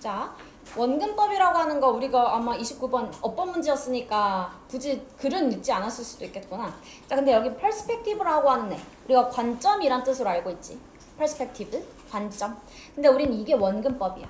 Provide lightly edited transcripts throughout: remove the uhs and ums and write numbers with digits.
자, 원근법이라고 하는 거 우리가 아마 29번 어법 문제였으니까 굳이 글은 읽지 않았을 수도 있겠구나. 자, 근데 여기 perspective라고 하는 애. 우리가 관점이란 뜻으로 알고 있지. perspective, 관점. 근데 우린 이게 원근법이야.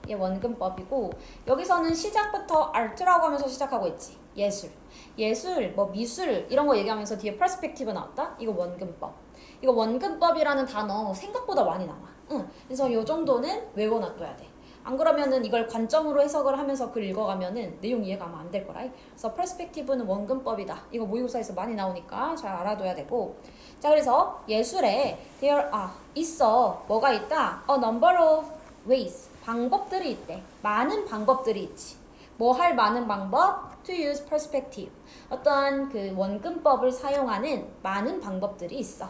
이게 원근법이고 여기서는 시작부터 art라고 하면서 시작하고 있지. 예술. 예술, 뭐 미술 이런 거 얘기하면서 뒤에 perspective 나왔다? 이거 원근법. 이거 원근법이라는 단어 생각보다 많이 나와. 응. 그래서 요 정도는 외워놔둬야 돼. 안 그러면은 이걸 관점으로 해석을 하면서 글 읽어가면은 내용 이해가 아마 안 될 거라. 그래서 perspective는 원근법이다. 이거 모의고사에서 많이 나오니까 잘 알아둬야 되고. 자, 그래서 예술에 있어. 뭐가 있다? A number of ways. 방법들이 있대. 많은 방법들이 있지. 뭐 할 많은 방법? To use perspective. 어떠한 그 원근법을 사용하는 많은 방법들이 있어.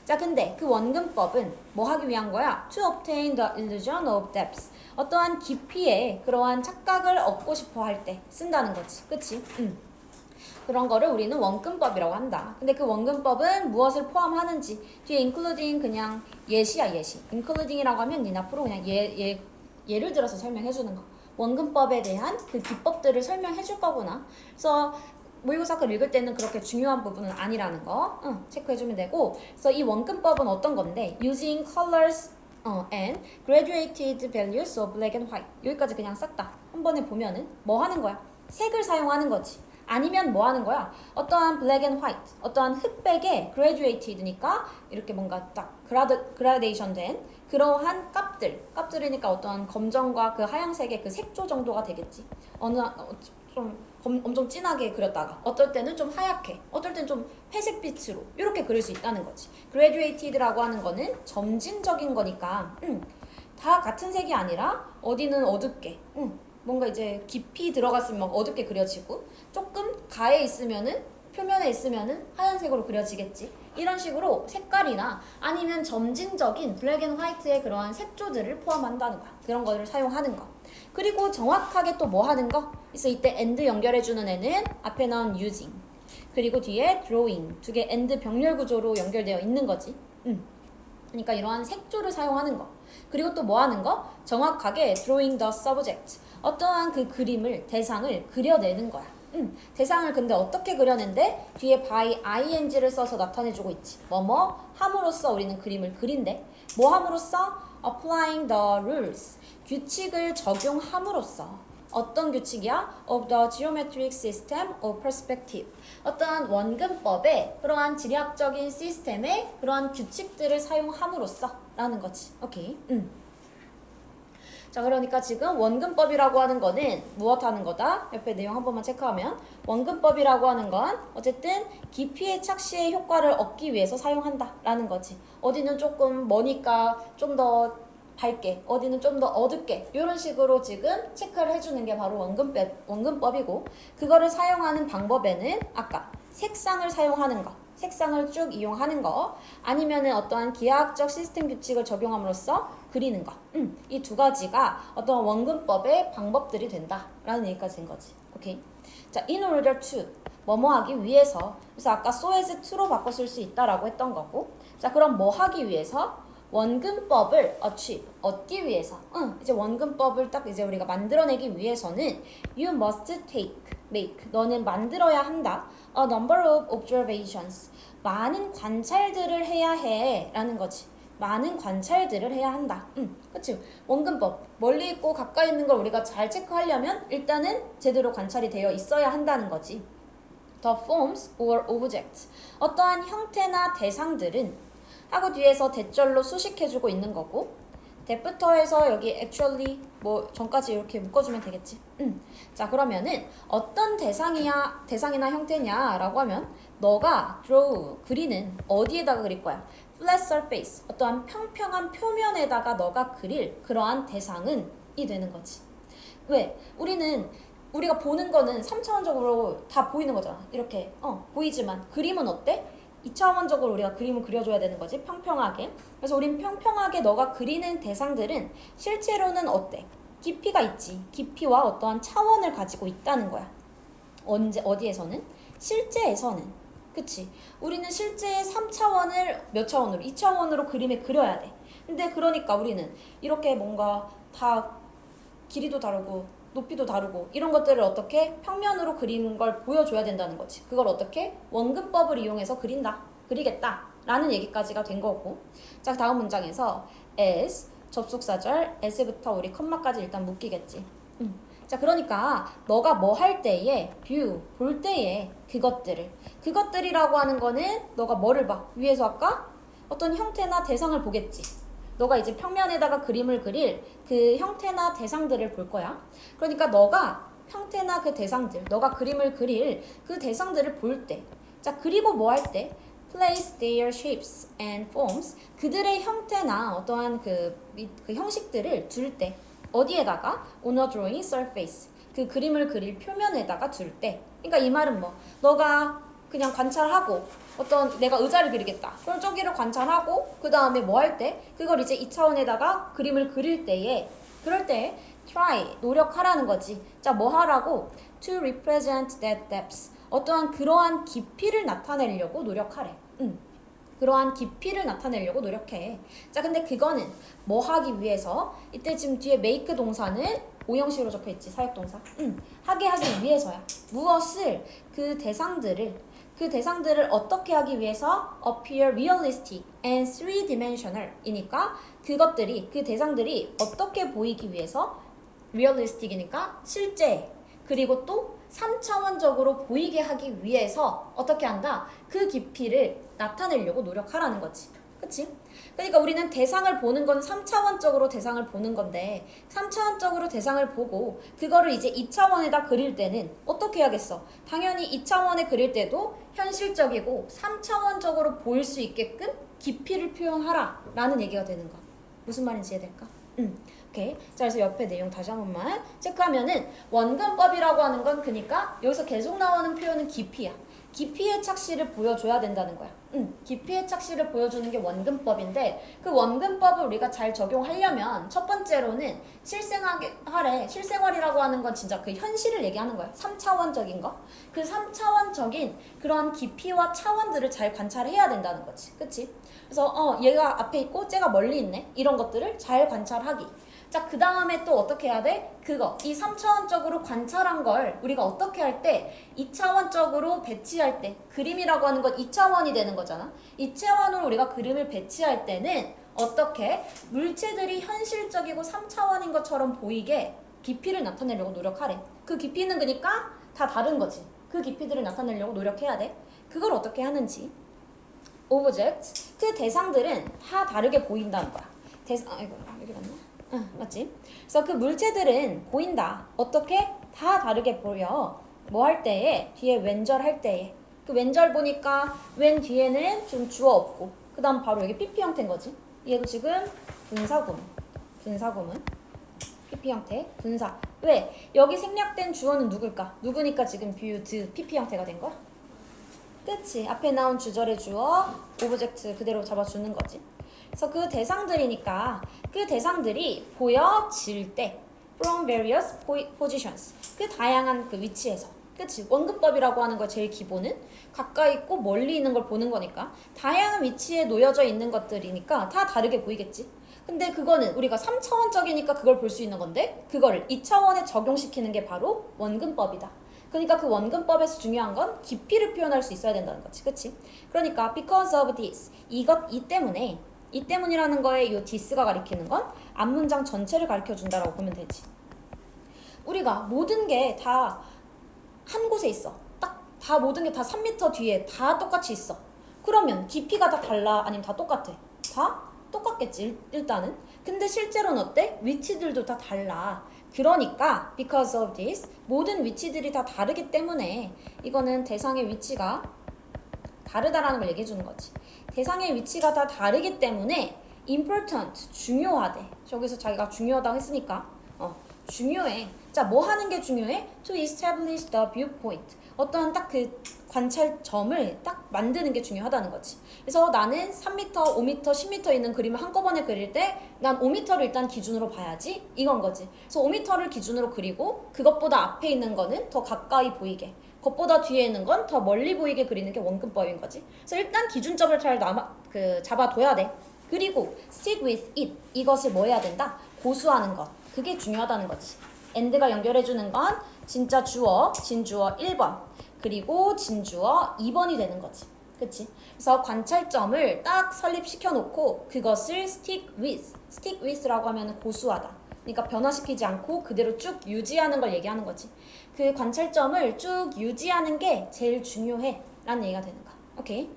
자, 근데 그 원근법은 뭐 하기 위한 거야? To obtain the illusion of depth. 어떠한 깊이의 그러한 착각을 얻고 싶어 할 때 쓴다는 거지. 그치? 그런 거를 우리는 원근법이라고 한다. 근데 그 원근법은 무엇을 포함하는지 뒤에 including 그냥 예시야, 예시. including이라고 하면 니 앞으로 그냥 예를 들어서 설명해 주는 거. 원근법에 대한 그 기법들을 설명해 줄 거구나. 그래서 모의고사 글 읽을 때는 그렇게 중요한 부분은 아니라는 거 체크해주면 되고. 그래서 이 원근법은 어떤 건데 using colors and graduated values of black and white. 여기까지 그냥 싹 다 한 번에 보면은 뭐 하는 거야? 색을 사용하는 거지. 아니면 뭐 하는 거야? 어떠한 black and white, 어떠한 흑백에 gradated니까 이렇게 뭔가 딱 그라데이션 된 그러한 값들이니까 어떠한 검정과 그 하얀색의 그 색조 정도가 되겠지. 좀 엄청 진하게 그렸다가 어떨 때는 좀 하얗게, 어떨 때는 좀 회색빛으로 이렇게 그릴 수 있다는 거지. gradated라고 하는 거는 점진적인 거니까 다 같은 색이 아니라 어디는 어둡게 뭔가 이제 깊이 들어갔으면 막 어둡게 그려지고 조금 가에 있으면은 표면에 있으면은 하얀색으로 그려지겠지. 이런 식으로 색깔이나 아니면 점진적인 블랙 앤 화이트의 그러한 색조들을 포함한다는 거야. 그런 거를 사용하는 거. 그리고 정확하게 또 뭐 하는 거? 그래서 이때 and 연결해주는 애는 앞에 나온 using 그리고 뒤에 drawing 두 개 and 병렬 구조로 연결되어 있는 거지. 그러니까 이러한 색조를 사용하는 거. 그리고 또 뭐 하는 거? 정확하게 drawing the subject. 어떠한 그 그림을, 대상을 그려내는 거야. 대상을 근데 어떻게 그려낸대? 뒤에 by ing를 써서 나타내주고 있지. 뭐뭐 함으로써 우리는 그림을 그린대. 뭐 함으로써? applying the rules. 규칙을 적용함으로써. 어떤 규칙이야? Of the geometric system of perspective. 어떠한 원근법의 그러한 지리학적인 시스템의 그러한 규칙들을 사용함으로써 라는 거지. 오케이. 자, 그러니까 지금 원근법이라고 하는 거는 무엇 하는 거다? 옆에 내용 한 번만 체크하면 원근법이라고 하는 건 어쨌든 깊이의 착시의 효과를 얻기 위해서 사용한다 라는 거지. 어디는 조금 머니까 좀 더 밝게, 어디는 좀 더 어둡게 이런 식으로 지금 체크를 해주는 게 바로 원근법이고 그거를 사용하는 방법에는 아까 색상을 사용하는 거 색상을 쭉 이용하는 거 아니면은 어떠한 기하학적 시스템 규칙을 적용함으로써 그리는 거. 이 두 가지가 어떤 원근법의 방법들이 된다라는 얘기까지 된 거지. 오케이. 자, in order to 뭐뭐 하기 위해서. 그래서 아까 so as to로 바꿔 쓸 수 있다라고 했던 거고. 자, 그럼 뭐 하기 위해서? 원근법을 achieve 얻기 위해서. 이제 원근법을 딱 이제 우리가 만들어내기 위해서는 you must make 너는 만들어야 한다. A number of observations 많은 관찰들을 해야 해 라는 거지. 많은 관찰들을 해야 한다. 그치? 원근법 멀리 있고 가까이 있는 걸 우리가 잘 체크하려면 일단은 제대로 관찰이 되어 있어야 한다는 거지. The forms or objects 어떠한 형태나 대상들은 하고 뒤에서 대절로 수식해주고 있는 거고 that부터 해서 여기 actually 뭐 전까지 이렇게 묶어주면 되겠지. 자, 그러면은 어떤 대상이나 형태냐 라고 하면 너가 draw 그리는 어디에다가 그릴 거야? flat surface 어떠한 평평한 표면에다가 너가 그릴 그러한 대상은 이 되는 거지. 왜? 우리가 보는 거는 3차원적으로 다 보이는 거잖아. 이렇게 보이지만 그림은 어때? 2차원적으로 우리가 그림을 그려줘야 되는 거지. 평평하게. 그래서 우린 평평하게 너가 그리는 대상들은 실제로는 어때? 깊이가 있지. 깊이와 어떠한 차원을 가지고 있다는 거야. 어디에서는? 실제에서는. 그치? 우리는 실제 3차원을 몇 차원으로? 2차원으로 그림을 그려야 돼. 근데 그러니까 우리는 이렇게 뭔가 다 길이도 다르고 높이도 다르고 이런 것들을 어떻게 평면으로 그리는 걸 보여줘야 된다는 거지. 그걸 어떻게 원근법을 이용해서 그리겠다 라는 얘기까지가 된 거고. 자, 다음 문장에서 as 접속사절 as부터 우리 컴마까지 일단 묶이겠지. 자, 그러니까 너가 뭐 할 때에 view 볼 때에 그것들이라고 하는 거는 너가 뭐를 봐? 위에서 아까 어떤 형태나 대상을 보겠지. 너가 이제 평면에다가 그림을 그릴 그 형태나 대상들을 볼 거야. 그러니까 너가 형태나 그 대상들, 너가 그림을 그릴 그 대상들을 볼 때, 자, 그리고 뭐 할 때, place their shapes and forms, 그들의 형태나 어떠한 그 형식들을 둘 때, 어디에다가? on a drawing surface, 그 그림을 그릴 표면에다가 둘 때. 그러니까 이 말은 뭐, 너가 그냥 관찰하고 어떤 내가 의자를 그리겠다. 그럼 저기를 관찰하고 그 다음에 뭐 할 때? 그걸 이제 2차원에다가 그림을 그릴 때에 그럴 때 try, 노력하라는 거지. 자, 뭐 하라고? to represent that depth. 어떠한 그러한 깊이를 나타내려고 노력하래. 그러한 깊이를 나타내려고 노력해. 자, 근데 그거는 뭐 하기 위해서? 이때 지금 뒤에 make 동사는 오형식으로 적혀있지, 사역동사. 하기 위해서야. 무엇을? 그 대상들을 어떻게 하기 위해서? appear realistic and three-dimensional 이니까 그 대상들이 어떻게 보이기 위해서? realistic이니까 실제, 그리고 또 3차원적으로 보이게 하기 위해서 어떻게 한다? 그 깊이를 나타내려고 노력하라는 거지. 그치? 그러니까 우리는 대상을 보는 건 3차원적으로 대상을 보는 건데 3차원적으로 대상을 보고 그거를 이제 2차원에다 그릴 때는 어떻게 해야겠어? 당연히 2차원에 그릴 때도 현실적이고 3차원적으로 보일 수 있게끔 깊이를 표현하라 라는 얘기가 되는 거야. 무슨 말인지 이해될까? 오케이. 자, 그래서 옆에 내용 다시 한 번만 체크하면은 원근법이라고 하는 건 그러니까 여기서 계속 나오는 표현은 깊이야. 깊이의 착시를 보여줘야 된다는 거야. 깊이의 착시를 보여주는 게 원근법인데 그 원근법을 우리가 잘 적용하려면 첫 번째로는 실생활이라고 하는 건 진짜 그 현실을 얘기하는 거야. 3차원적인 거. 그 3차원적인 그런 깊이와 차원들을 잘 관찰해야 된다는 거지. 그치? 그래서 얘가 앞에 있고 쟤가 멀리 있네. 이런 것들을 잘 관찰하기. 자, 그 다음에 또 어떻게 해야 돼? 이 3차원적으로 관찰한 걸 우리가 어떻게 할 때 2차원적으로 배치할 때 그림이라고 하는 건 2차원이 되는 거잖아. 2차원으로 우리가 그림을 배치할 때는 어떻게? 물체들이 현실적이고 3차원인 것처럼 보이게 깊이를 나타내려고 노력하래. 그 깊이는 그러니까 다 다른 거지. 그 깊이들을 나타내려고 노력해야 돼. 그걸 어떻게 하는지. object, 그 대상들은 다 다르게 보인다는 거야. 아이고, 여기 맞나? 맞지? 그래서 그 물체들은 보인다. 어떻게? 다 다르게 보여. 뭐 할 때에? 뒤에 왼절 할 때에. 그 왼절 보니까 왼 뒤에는 좀 주어 없고 그 다음 바로 여기 PP 형태인 거지. 얘도 지금 분사구문 PP 형태, 분사. 왜? 여기 생략된 주어는 누구니까 지금 viewed PP 형태가 된 거야? 그치? 앞에 나온 주절의 주어, 오브젝트 그대로 잡아주는 거지. 그래서 그 대상들이니까 그 대상들이 보여질 때 from various positions, 그 다양한 그 위치에서. 그치? 원근법이라고 하는 거 제일 기본은 가까이 있고 멀리 있는 걸 보는 거니까 다양한 위치에 놓여져 있는 것들이니까 다 다르게 보이겠지. 근데 그거는 우리가 3차원적이니까 그걸 볼 수 있는 건데 그거를 2차원에 적용시키는 게 바로 원근법이다. 그러니까 그 원근법에서 중요한 건 깊이를 표현할 수 있어야 된다는 거지. 그치? 그러니까 because of this, 이 때문이라는 거에 이 this가 가리키는 건 앞문장 전체를 가르쳐 준다라고 보면 되지. 우리가 모든 게 다 한 곳에 있어. 다 모든 게 다 3m 뒤에 다 똑같이 있어. 그러면 깊이가 다 달라? 아니면 다 똑같아? 다 똑같겠지, 일단은. 근데 실제로는 어때? 위치들도 다 달라. 그러니까 because of this, 모든 위치들이 다 다르기 때문에 이거는 대상의 위치가 다르다라는 걸 얘기해 주는 거지. 대상의 위치가 다 다르기 때문에 important, 중요하대. 저기서 자기가 중요하다고 했으니까 중요해. 자, 뭐 하는 게 중요해? To establish the viewpoint. 어떠한 딱 그 관찰점을 딱 만드는 게 중요하다는 거지. 그래서 나는 3m, 5m, 10m 있는 그림을 한꺼번에 그릴 때 난 5m를 일단 기준으로 봐야지. 이건 거지. 그래서 5m를 기준으로 그리고 그것보다 앞에 있는 거는 더 가까이 보이게, 그것보다 뒤에 있는 건 더 멀리 보이게 그리는 게 원근법인 거지. 그래서 일단 기준점을 잘 잡아둬야 돼. 그리고 stick with it. 이것을 뭐 해야 된다? 고수하는 것. 그게 중요하다는 거지. and가 연결해주는 건 진짜 주어, 진주어 1번, 그리고 진주어 2번이 되는 거지. 그치? 그래서 관찰점을 딱 설립시켜 놓고 그것을 stick with라고 하면 고수하다. 그러니까 변화시키지 않고 그대로 쭉 유지하는 걸 얘기하는 거지. 그 관찰점을 쭉 유지하는 게 제일 중요해 라는 얘기가 되는 거야. 오케이?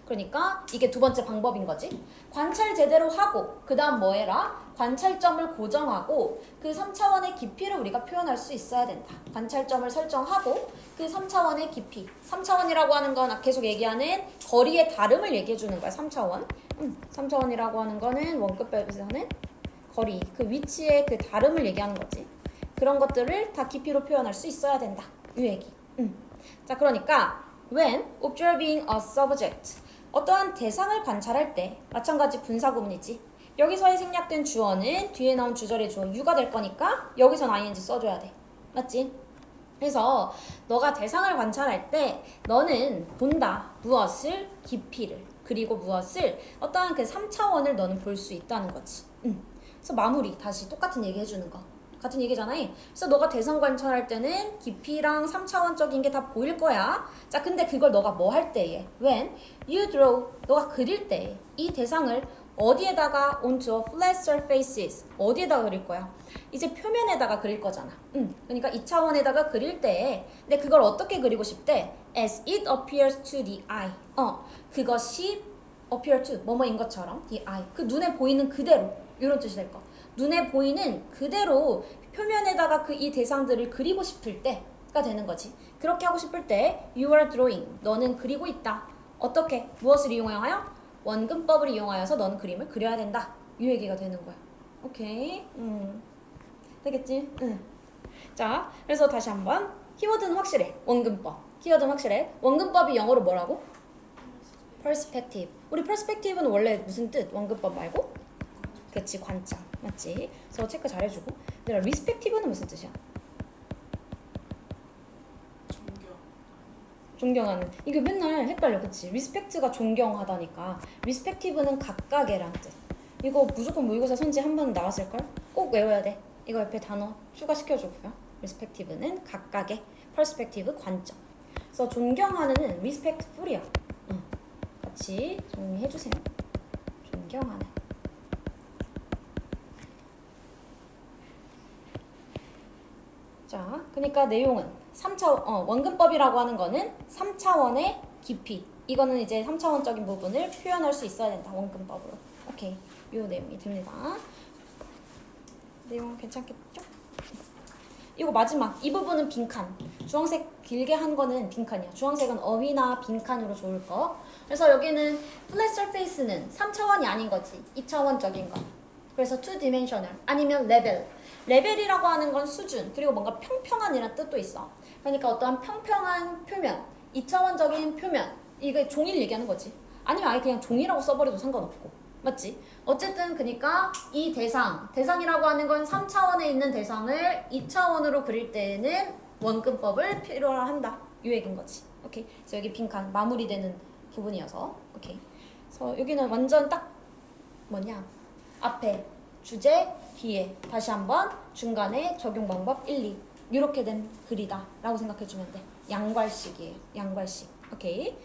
그러니까 이게 두 번째 방법인 거지. 관찰 제대로 하고 그 다음 뭐 해라? 관찰점을 고정하고 그 3차원의 깊이를 우리가 표현할 수 있어야 된다. 관찰점을 설정하고 그 3차원의 깊이. 3차원이라고 하는 건 계속 얘기하는 거리의 다름을 얘기해 주는 거야. 3차원. 3차원이라고 하는 거는 원급법에서는 거리, 그 위치의 그 다름을 얘기하는 거지. 그런 것들을 다 깊이로 표현할 수 있어야 된다. 이 얘기. 자, 그러니까 when observing a subject, 어떠한 대상을 관찰할 때 마찬가지 분사 구문이지. 여기서의 생략된 주어는 뒤에 나온 주절의 주어 you가 될 거니까 여기선 ing 써줘야 돼. 맞지? 그래서 너가 대상을 관찰할 때 너는 본다. 무엇을? 깊이를. 그리고 무엇을? 어떠한 그 3차원을 너는 볼 수 있다는 거지. 그래서 마무리. 다시 똑같은 얘기 해주는 거. 같은 얘기잖아. 그래서 너가 대상 관찰할 때는 깊이랑 3차원적인 게 다 보일 거야. 자, 근데 그걸 너가 뭐 할 때에? When you draw, 너가 그릴 때 이 대상을 어디에다가 onto a flat surfaces, 어디에다가 그릴 거야? 이제 표면에다가 그릴 거잖아. 그러니까 2차원에다가 그릴 때 근데 그걸 어떻게 그리고 싶대? As it appears to the eye. 그것이 appear to, 뭐뭐인 것처럼 the eye. 그 눈에 보이는 그대로. 이런 뜻이 될 거. 눈에 보이는 그대로 표면에다가 그 이 대상들을 그리고 싶을 때가 되는 거지. 그렇게 하고 싶을 때 you are drawing, 너는 그리고 있다. 어떻게? 무엇을 이용하여? 원근법을 이용하여서 너는 그림을 그려야 된다. 이 얘기가 되는 거야. 오케이. 되겠지? 자, 그래서 다시 한번 키워드는 확실해. 원근법. 키워드는 확실해. 원근법이 영어로 뭐라고? perspective. 우리 perspective는 원래 무슨 뜻? 원근법 말고? 그치, 관점. 맞지? 그래서 체크 잘해주고. 내가 respective는 무슨 뜻이야? 존경하는. 이게 맨날 헷갈려. 그치? respect가 존경하다니까. respective는 각각의란 뜻. 이거 무조건 모의고사 선지 한 번 나왔을걸? 꼭 외워야 돼. 이거 옆에 단어 추가시켜주고요. respective는 각각의, perspective 관점. 그래서 존경하는은 respectful이야. 같이 정리해주세요. 존경하는. 자, 그러니까 내용은 3차원, 원근법이라고 하는 거는 3차원의 깊이. 이거는 이제 3차원적인 부분을 표현할 수 있어야 된다. 원근법으로. 오케이. 요 내용이 됩니다. 내용 괜찮겠죠? 이거 마지막. 이 부분은 빈칸. 주황색 길게 한 거는 빈칸이야. 주황색은 어휘나 빈칸으로 좋을 거. 그래서 여기는 flat surface는 3차원이 아닌 거지. 2차원적인 거. 그래서 2dimensional 아니면 level. 레벨이라고 하는 건 수준, 그리고 뭔가 평평한이라는 뜻도 있어. 그러니까 어떠한 평평한 표면, 2차원적인 표면, 이게 종이를 얘기하는 거지. 아니면 아예 그냥 종이라고 써버려도 상관없고. 맞지? 어쨌든 그러니까 이 대상이라고 하는 건 3차원에 있는 대상을 2차원으로 그릴 때에는 원근법을 필요로 한다. 이 얘기인 거지. 오케이. 그래서 여기 빈칸 마무리되는 부분이어서. 오케이. 그래서 여기는 완전 딱 뭐냐? 앞에 주제, 뒤에 다시 한번 중간에 적용 방법 1, 2 이렇게 된 글이다 라고 생각해주면 돼. 양괄식이에요. 양괄식. 오케이.